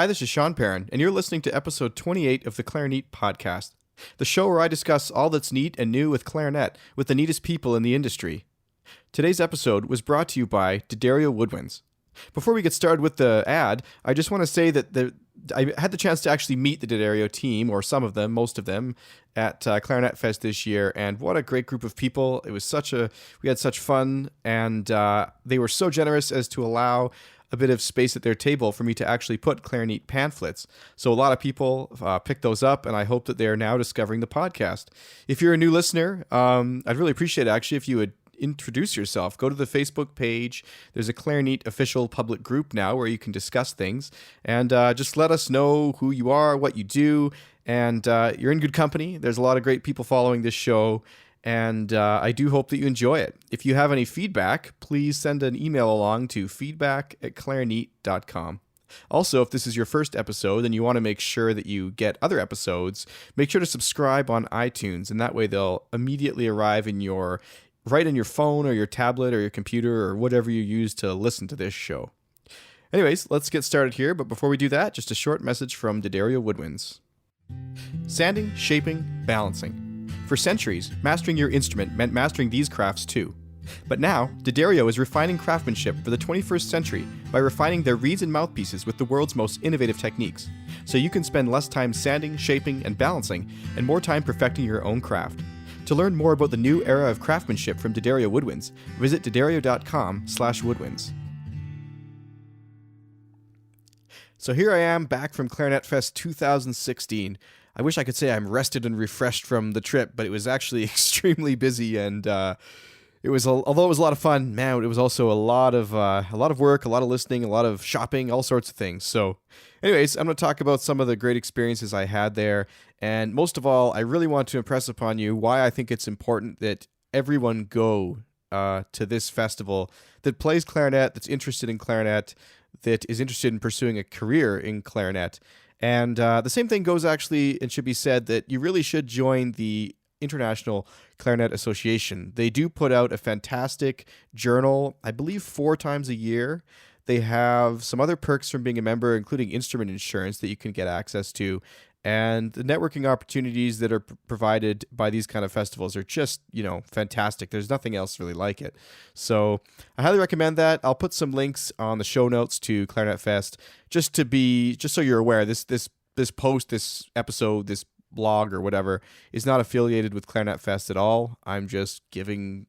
Hi, this is Sean Perrin, and you're listening to episode 28 of the Clarineat podcast, the show where I discuss all that's neat and new with clarinet with the neatest people in the industry. Today's episode was brought to you by D'Addario Woodwinds. Before we get started with the ad, I just want to say that I had the chance to actually meet the D'Addario team, or some of them, most of them, at ClarinetFest this year, and what a great group of people. It was we had such fun, and they were so generous as to allow a bit of space at their table for me to actually put Clarinet pamphlets. So a lot of people picked those up, and I hope that they're now discovering the podcast. If you're a new listener, I'd really appreciate it, actually, if you would introduce yourself. Go to the Facebook page. There's a Clarinet official public group now where you can discuss things, and just let us know who you are, what you do, and you're in good company. There's a lot of great people following this show, and I do hope that you enjoy it. If you have any feedback, please send an email along to feedback@clarinet.com. Also, if this is your first episode and you want to make sure that you get other episodes, make sure to subscribe on iTunes, and that way they'll immediately arrive right in your phone or your tablet or your computer or whatever you use to listen to this show. Anyways, let's get started here, but before we do that, just a short message from D'Addario Woodwinds. Sanding, shaping, balancing. For centuries, mastering your instrument meant mastering these crafts too. But now, D'Addario is refining craftsmanship for the 21st century by refining their reeds and mouthpieces with the world's most innovative techniques, so you can spend less time sanding, shaping, and balancing, and more time perfecting your own craft. To learn more about the new era of craftsmanship from D'Addario Woodwinds, visit d'addario.com/woodwinds. So here I am back from ClarinetFest 2016. I wish I could say I'm rested and refreshed from the trip, but it was actually extremely busy, and although it was a lot of fun, man, it was also a lot of work, a lot of listening, a lot of shopping, all sorts of things. So anyways, I'm going to talk about some of the great experiences I had there, and most of all, I really want to impress upon you why I think it's important that everyone go to this festival that plays clarinet, that's interested in clarinet, that is interested in pursuing a career in clarinet. And the same thing goes, actually, and should be said, that you really should join the International Clarinet Association. They do put out a fantastic journal, I believe 4 times a year. They have some other perks from being a member, including instrument insurance that you can get access to. And the networking opportunities that are provided by these kind of festivals are just, fantastic. There's nothing else really like it. So I highly recommend that. I'll put some links on the show notes to ClarinetFest just so you're aware. This post, this episode, this blog or whatever is not affiliated with ClarinetFest at all. I'm just giving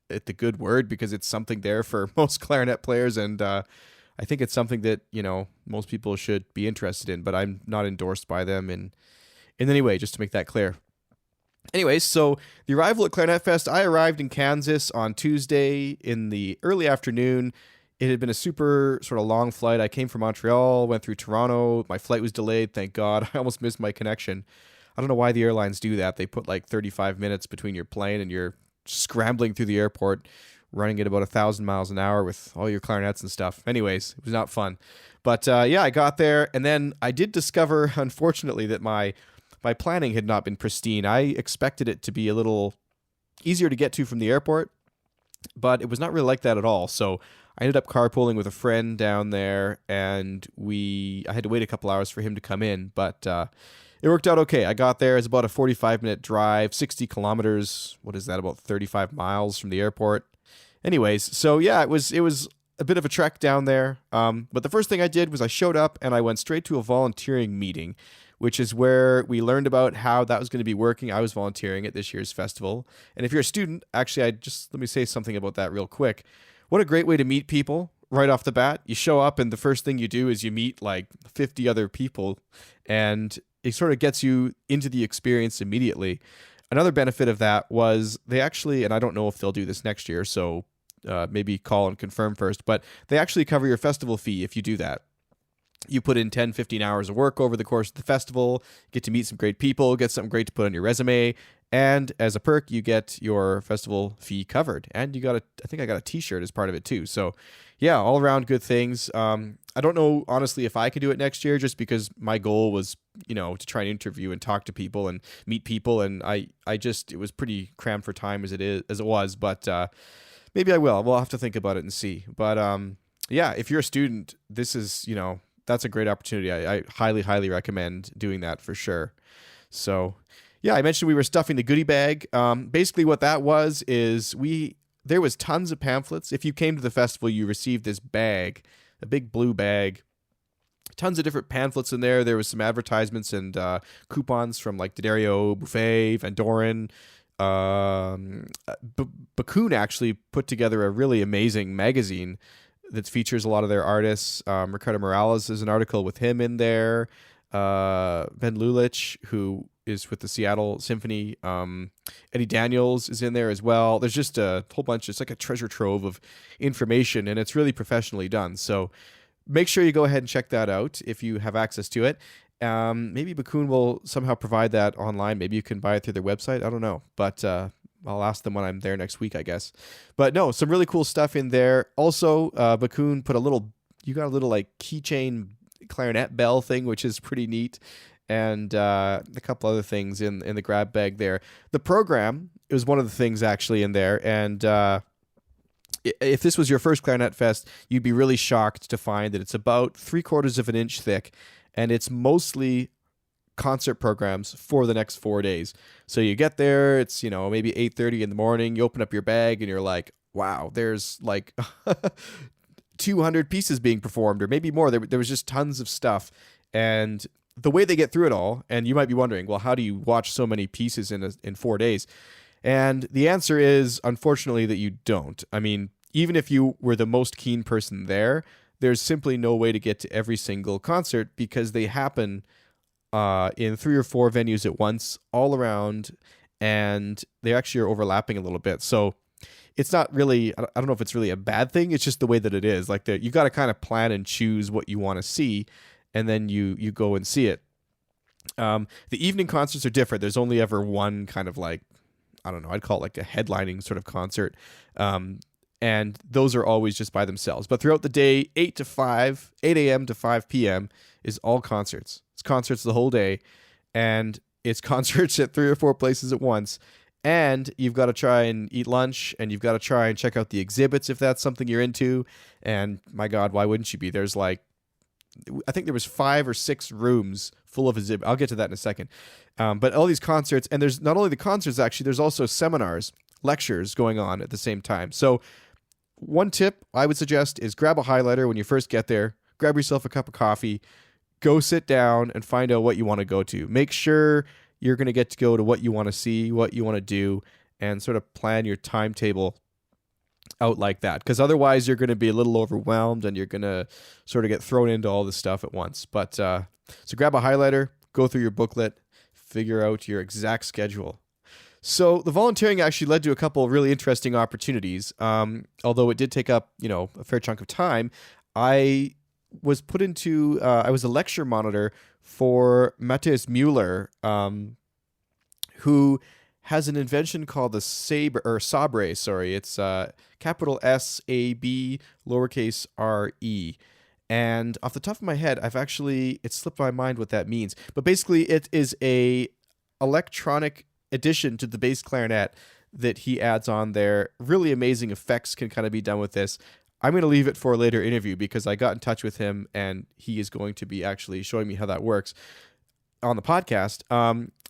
it the good word because it's something there for most clarinet players, and I think it's something that, most people should be interested in, but I'm not endorsed by them in any way, just to make that clear. Anyways, so the arrival at ClarinetFest, I arrived in Kansas on Tuesday in the early afternoon. It had been a super sort of long flight. I came from Montreal, went through Toronto. My flight was delayed, thank God. I almost missed my connection. I don't know why the airlines do that. They put like 35 minutes between your plane and you're scrambling through the airport, running at about 1,000 miles an hour with all your clarinets and stuff. Anyways, it was not fun. But I got there, and then I did discover, unfortunately, that my planning had not been pristine. I expected it to be a little easier to get to from the airport, but it was not really like that at all. So I ended up carpooling with a friend down there, and I had to wait a couple hours for him to come in, but it worked out okay. I got there. It's about a 45-minute drive, 60 kilometers. What is that, about 35 miles from the airport? Anyways, so yeah, it was a bit of a trek down there. But the first thing I did was I showed up and I went straight to a volunteering meeting, which is where we learned about how that was going to be working. I was volunteering at this year's festival. And if you're a student, actually, let me say something about that real quick. What a great way to meet people right off the bat. You show up and the first thing you do is you meet like 50 other people, and it sort of gets you into the experience immediately. Another benefit of that was they actually, and I don't know if they'll do this next year, so maybe call and confirm first, but they actually cover your festival fee if you do that. You put in 10, 15 hours of work over the course of the festival, get to meet some great people, get something great to put on your resume, and as a perk, you get your festival fee covered. And I think I got a t-shirt as part of it too. So yeah, all around good things. I don't know, honestly, if I could do it next year, just because my goal was, to try and interview and talk to people and meet people. And it was pretty crammed for time as it was, but maybe I will. We'll have to think about it and see. But yeah, if you're a student, this is, that's a great opportunity. I highly, highly recommend doing that for sure. So, yeah, I mentioned we were stuffing the goodie bag. Basically, what that was is there was tons of pamphlets. If you came to the festival, you received this bag, a big blue bag. Tons of different pamphlets in there. There was some advertisements and coupons from like D'Addario, Buffet, Van Doren. Backun actually put together a really amazing magazine that features a lot of their artists. Ricardo Morales is an article with him in there. Ben Lulich, who is with the Seattle Symphony. Eddie Daniels is in there as well. There's just a whole bunch. It's like a treasure trove of information, and it's really professionally done. So make sure you go ahead and check that out if you have access to it. Maybe Backun will somehow provide that online. Maybe you can buy it through their website. I don't know. But I'll ask them when I'm there next week, I guess. But no, some really cool stuff in there. Also, Backun put you got a little like keychain clarinet bell thing, which is pretty neat. And a couple other things in the grab bag there. The program is one of the things actually in there. And if this was your first Clarinet Fest, you'd be really shocked to find that it's about 3/4 of an inch thick, and it's mostly concert programs for the next 4 days. So you get there, it's maybe 8:30 in the morning. You open up your bag, and you're like, wow, there's like 200 pieces being performed, or maybe more. There was just tons of stuff, and the way they get through it all. And you might be wondering, well, how do you watch so many pieces in 4 days? And the answer is, unfortunately, that you don't. I mean, even if you were the most keen person there, there's simply no way to get to every single concert because they happen in 3 or 4 venues at once, all around, and they actually are overlapping a little bit. So it's not really, I don't know if it's really a bad thing. It's just the way that it is. Like you got to kind of plan and choose what you want to see, and then you go and see it. The evening concerts are different. There's only ever one kind of like, I don't know, I'd call it like a headlining sort of concert. And those are always just by themselves. But throughout the day, 8 a.m. to 5 p.m. is all concerts. It's concerts the whole day. And it's concerts at 3 or 4 places at once. And you've got to try and eat lunch, and you've got to try and check out the exhibits if that's something you're into. And my God, why wouldn't you be? There's like, I think there was 5 or 6 rooms full of exhibits. I'll get to that in a second. But all these concerts, and there's not only the concerts, actually, there's also seminars, lectures going on at the same time. So one tip I would suggest is grab a highlighter when you first get there, grab yourself a cup of coffee, go sit down and find out what you want to go to. Make sure you're going to get to go to what you want to see, what you want to do, and sort of plan your timetable out like that, because otherwise you're going to be a little overwhelmed and you're going to sort of get thrown into all this stuff at once. But so grab a highlighter, go through your booklet, figure out your exact schedule. So the volunteering actually led to a couple of really interesting opportunities. Although it did take up a fair chunk of time, I was put into I was a lecture monitor for Mattius Muller, who has an invention called the SABre. Sorry, it's capital S-A-B, lowercase R-E. And off the top of my head, it slipped my mind what that means. But basically, it is a electronic addition to the bass clarinet that he adds on there. Really amazing effects can kind of be done with this. I'm going to leave it for a later interview because I got in touch with him, and he is going to be actually showing me how that works on the podcast.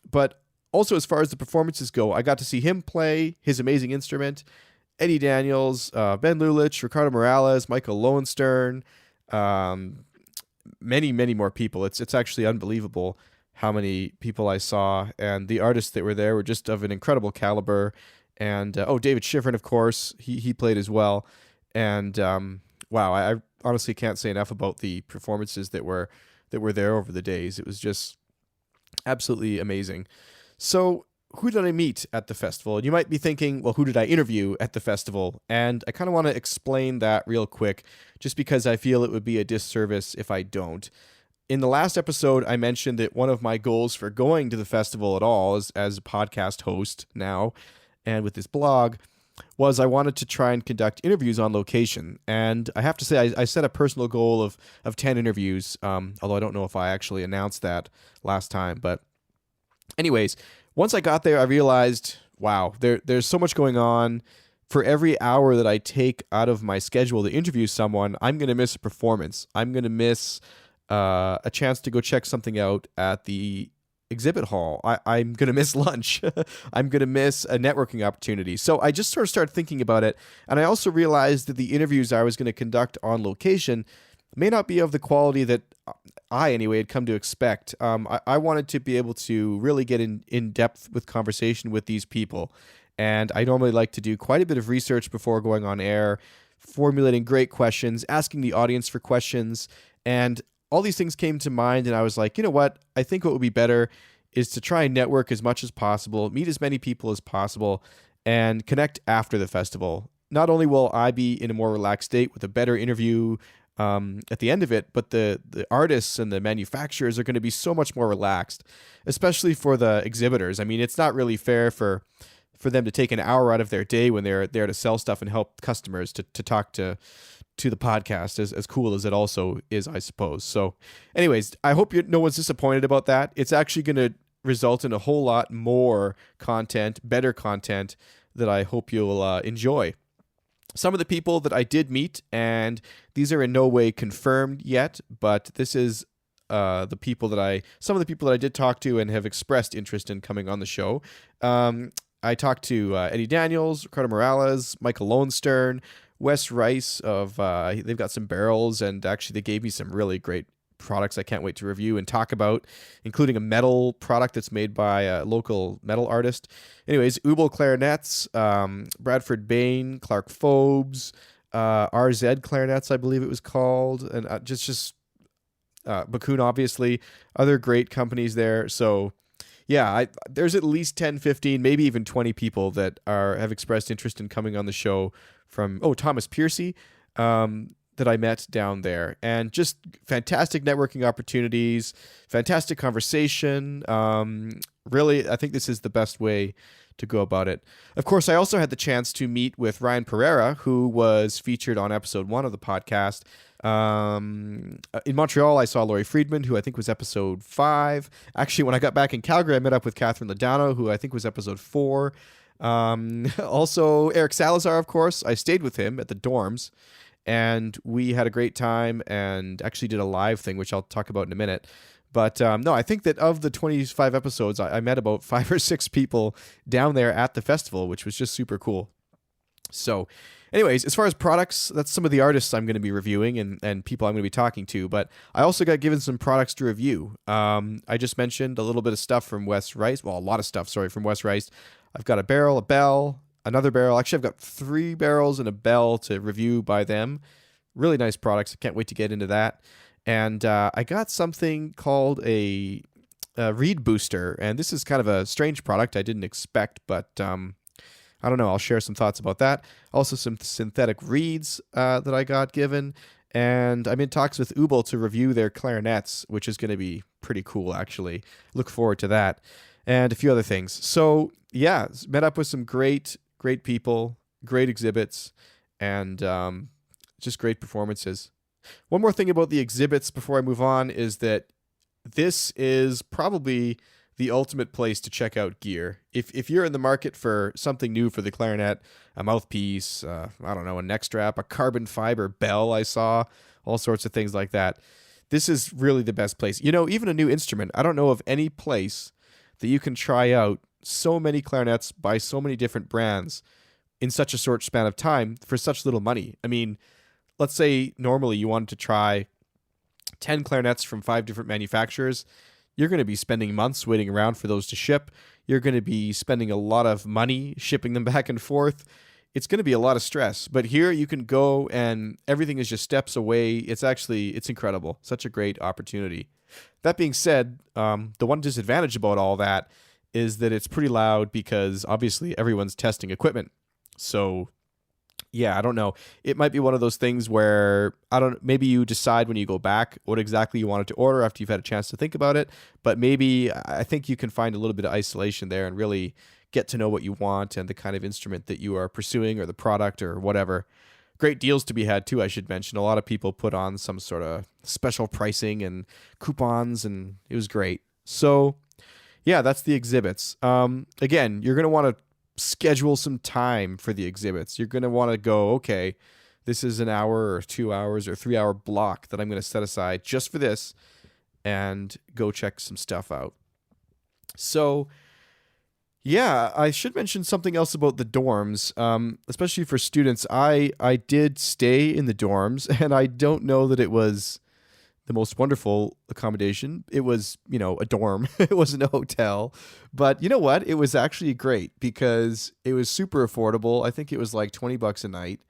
But also, as far as the performances go, I got to see him play his amazing instrument. Eddie Daniels, Ben Lulich, Ricardo Morales, Michael Lowenstern, many, many more people. It's actually unbelievable how many people I saw, and the artists that were there were just of an incredible caliber. And David Shifrin, of course, he played as well. And wow, I honestly can't say enough about the performances that were there over the days. It was just absolutely amazing. So who did I meet at the festival? And you might be thinking, well, who did I interview at the festival? And I kind of want to explain that real quick, just because I feel it would be a disservice if I don't. In the last episode, I mentioned that one of my goals for going to the festival at all as a podcast host now and with this blog was I wanted to try and conduct interviews on location. And I have to say, I set a personal goal of 10 interviews, although I don't know if I actually announced that last time. But anyways, once I got there, I realized, wow, there's so much going on. For every hour that I take out of my schedule to interview someone, I'm going to miss a performance. I'm going to miss a chance to go check something out at the exhibit hall. I'm going to miss lunch. I'm going to miss a networking opportunity. So I just sort of started thinking about it. And I also realized that the interviews I was going to conduct on location may not be of the quality that I, anyway, had come to expect. I wanted to be able to really get in depth with conversation with these people. And I normally like to do quite a bit of research before going on air, formulating great questions, asking the audience for questions, and all these things came to mind, and I was like, you know what? I think what would be better is to try and network as much as possible, meet as many people as possible, and connect after the festival. Not only will I be in a more relaxed state with a better interview at the end of it, but the artists and the manufacturers are going to be so much more relaxed, especially for the exhibitors. I mean, it's not really fair for them to take an hour out of their day when they're there to sell stuff and help customers to talk to the podcast, as cool as it also is, I suppose. So anyways, I hope no one's disappointed about that. It's actually going to result in a whole lot more content, better content that I hope you'll enjoy. Some of the people that I did meet, and these are in no way confirmed yet, but this is some of the people that I did talk to and have expressed interest in coming on the show. I talked to Eddie Daniels, Ricardo Morales, Michael Lonestern, Wes Rice of they've got some barrels, and actually they gave me some really great products I can't wait to review and talk about, including a metal product that's made by a local metal artist. Anyways, Uebel Clarinets, Bradford Bain, Clark Phobes, RZ Clarinets, I believe it was called, and just Backun, obviously, other great companies there. So yeah, there's at least 10, 15, maybe even 20 people that have expressed interest in coming on the show from, Thomas Piercy, that I met down there. And just fantastic networking opportunities, fantastic conversation. Really, I think this is the best way to go about it. Of course, I also had the chance to meet with Ryan Pereira, who was featured on episode 1 of the podcast. In Montreal, I saw Laurie Friedman, who I think was episode 5. Actually, when I got back in Calgary, I met up with Catherine Ladano, who I think was episode 4. Also, Eric Salazar, of course. I stayed with him at the dorms, and we had a great time and actually did a live thing, which I'll talk about in a minute. But no, I think that of the 25 episodes, I met about 5 or 6 people down there at the festival, which was just super cool. So anyways, as far as products, that's some of the artists I'm going to be reviewing and people I'm going to be talking to. But I also got given some products to review. I just mentioned a little bit of stuff from Wes Rice. Well, a lot of stuff, from Wes Rice. I've got a barrel, a bell, another barrel. Actually, I've got 3 barrels and a bell to review by them. Really nice products. I can't wait to get into that. And I got something called a reed booster. And this is kind of a strange product I didn't expect, but I don't know. I'll share some thoughts about that. Also, some synthetic reeds that I got given. And I'm in talks with Uebel to review their clarinets, which is going to be pretty cool, actually. Look forward to that. And a few other things. So, yeah, met up with some great people, great exhibits, and just great performances. One more thing about the exhibits before I move on is that this is probably the ultimate place to check out gear. If you're in the market for something new for the clarinet, a mouthpiece, a neck strap, a carbon fiber bell I saw, all sorts of things like that. This is really the best place. Even a new instrument, I don't know of any place that you can try out so many clarinets by so many different brands in such a short span of time for such little money. I mean, let's say normally you wanted to try 10 clarinets from 5 different manufacturers. You're going to be spending months waiting around for those to ship. You're going to be spending a lot of money shipping them back and forth. It's going to be a lot of stress. But here you can go and everything is just steps away. It's incredible. Such a great opportunity. That being said, the one disadvantage about all that is that it's pretty loud because obviously everyone's testing equipment. So yeah, I don't know. It might be one of those things where maybe you decide when you go back what exactly you wanted to order after you've had a chance to think about it. But maybe I think you can find a little bit of isolation there and really get to know what you want and the kind of instrument that you are pursuing or the product or whatever. Great deals to be had too, I should mention. A lot of people put on some sort of special pricing and coupons, and it was great. So yeah, that's the exhibits. Again, you're going to want to schedule some time for the exhibits. You're going to want to go, okay, this is an hour or 2 hours or 3 hour block that I'm going to set aside just for this and go check some stuff out. So, yeah, I should mention something else about the dorms, especially for students. I did stay in the dorms, and I don't know that it was the most wonderful accommodation. It was, a dorm. It wasn't a hotel. But you know what? It was actually great because it was super affordable. I think it was like $20 a night.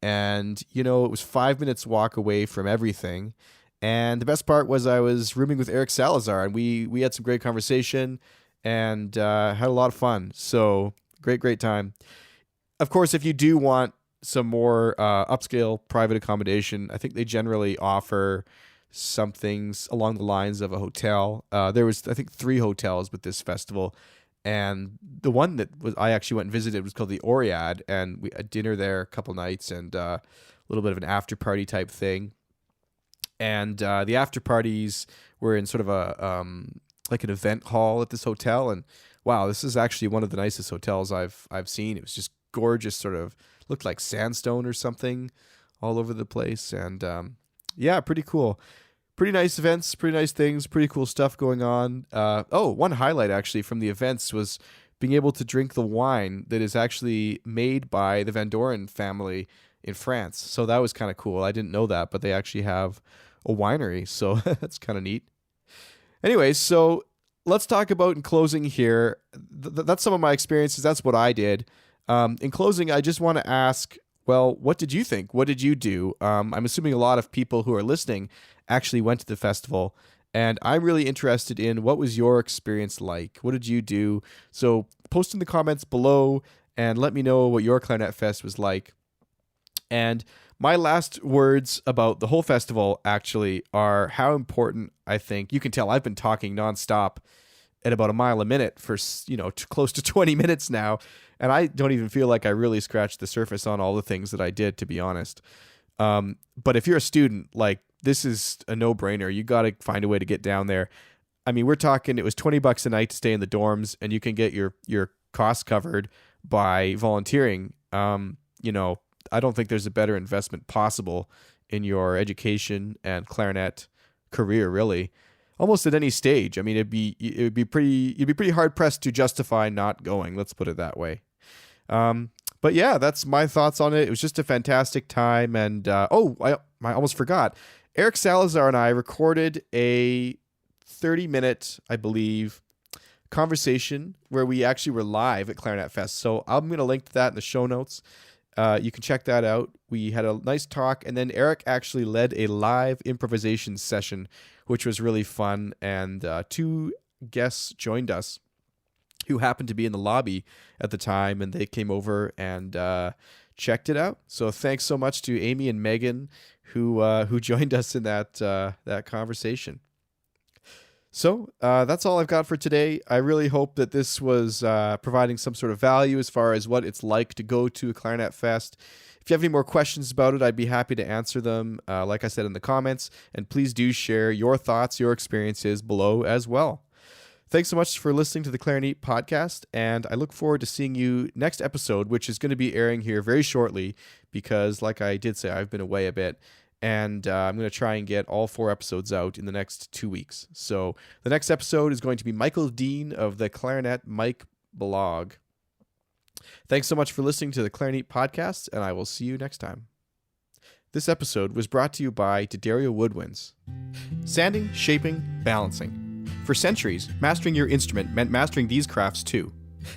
And, it was 5 minutes walk away from everything. And the best part was I was rooming with Eric Salazar, and we had some great conversation and had a lot of fun. So great time. Of course, if you do want some more upscale private accommodation, I think they generally offer some things along the lines of a hotel. There was, I think, 3 hotels with this festival. And the one that I actually went and visited was called the Oriad, and we had dinner there a couple nights and a little bit of an after party type thing. And the after parties were in sort of a like an event hall at this hotel. And wow, this is actually one of the nicest hotels I've seen. It was just gorgeous, sort of looked like sandstone or something all over the place. And yeah, pretty cool. Pretty nice events, pretty nice things, pretty cool stuff going on. One highlight actually from the events was being able to drink the wine that is actually made by the Van Doren family in France. So that was kind of cool. I didn't know that, but they actually have a winery. So that's kind of neat. Anyways, so let's talk about in closing here. That's some of my experiences. That's what I did. In closing, I just want to ask, well, what did you think? What did you do? I'm assuming a lot of people who are listening actually went to the festival, and I'm really interested in what was your experience like? What did you do? So post in the comments below and let me know what your ClarinetFest was like. And my last words about the whole festival actually are how important I think, you can tell I've been talking nonstop at about a mile a minute for, close to 20 minutes now. And I don't even feel like I really scratched the surface on all the things that I did, to be honest. But if you're a student, like, this is a no-brainer. You got to find a way to get down there. I mean, we're talking, it was $20 a night to stay in the dorms, and you can get your costs covered by volunteering. I don't think there's a better investment possible in your education and clarinet career, really. Almost at any stage. I mean, you'd be pretty hard pressed to justify not going. Let's put it that way. But yeah, that's my thoughts on it. It was just a fantastic time. And I almost forgot. Eric Salazar and I recorded a 30-minute, I believe, conversation where we actually were live at ClarinetFest. So I'm going to link to that in the show notes. You can check that out. We had a nice talk, and then Eric actually led a live improvisation session, which was really fun, and 2 guests joined us who happened to be in the lobby at the time, and they came over and checked it out. So thanks so much to Amy and Megan who joined us in that conversation. So that's all I've got for today. I really hope that this was providing some sort of value as far as what it's like to go to a ClarinetFest. If you have any more questions about it, I'd be happy to answer them, like I said, in the comments. And please do share your thoughts, your experiences below as well. Thanks so much for listening to the Clarineat podcast, and I look forward to seeing you next episode, which is going to be airing here very shortly because, like I did say, I've been away a bit. And I'm going to try and get all 4 episodes out in the next 2 weeks. So the next episode is going to be Michael Dean of the Clarinet Mike blog. Thanks so much for listening to the Clarineat podcast, and I will see you next time. This episode was brought to you by D'Addario Woodwinds. Sanding, shaping, balancing. For centuries, mastering your instrument meant mastering these crafts too.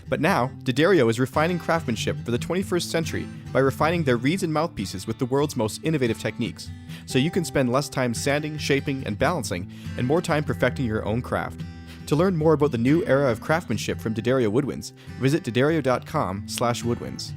But now, D'Addario is refining craftsmanship for the 21st century by refining their reeds and mouthpieces with the world's most innovative techniques, so you can spend less time sanding, shaping, and balancing, and more time perfecting your own craft. To learn more about the new era of craftsmanship from D'Addario Woodwinds, visit d'addario.com/woodwinds.